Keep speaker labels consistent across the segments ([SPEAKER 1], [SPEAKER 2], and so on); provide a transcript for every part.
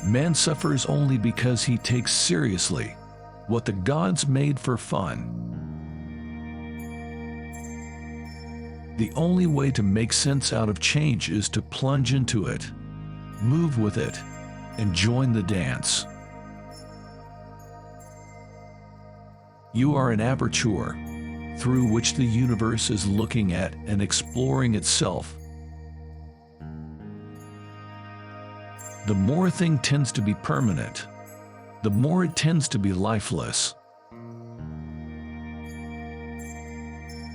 [SPEAKER 1] Man suffers only because he takes seriously what the gods made for fun. The only way to make sense out of change is to plunge into it, move with it, and join the dance. You are an aperture through which the universe is looking at and exploring itself. The more a thing tends to be permanent, the more it tends to be lifeless.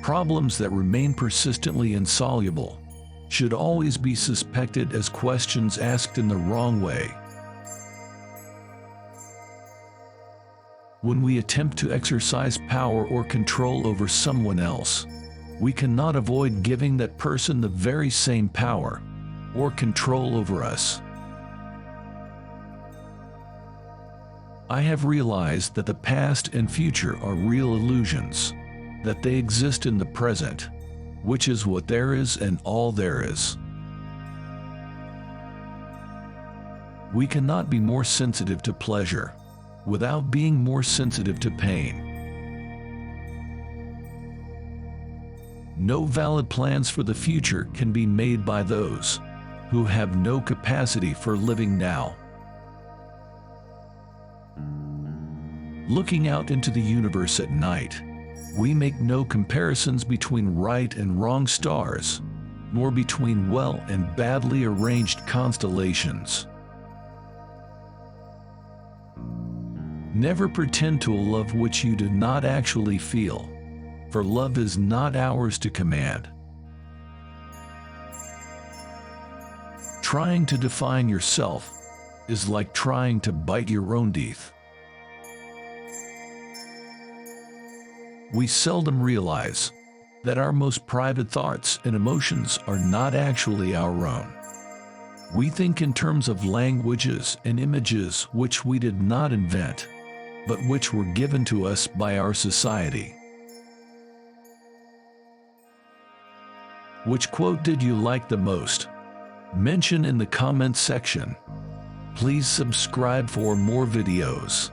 [SPEAKER 1] Problems that remain persistently insoluble should always be suspected as questions asked in the wrong way. When we attempt to exercise power or control over someone else, we cannot avoid giving that person the very same power or control over us. I have realized that the past and future are real illusions, that they exist in the present, which is what there is and all there is. We cannot be more sensitive to pleasure without being more sensitive to pain. No valid plans for the future can be made by those who have no capacity for living now. Looking out into the universe at night, we make no comparisons between right and wrong stars, nor between well and badly arranged constellations. Never pretend to a love which you do not actually feel, for love is not ours to command. Trying to define yourself is like trying to bite your own teeth. We seldom realize that our most private thoughts and emotions are not actually our own. We think in terms of languages and images which we did not invent, but which were given to us by our society. Which quote did you like the most? Mention in the comments section. Please subscribe for more videos.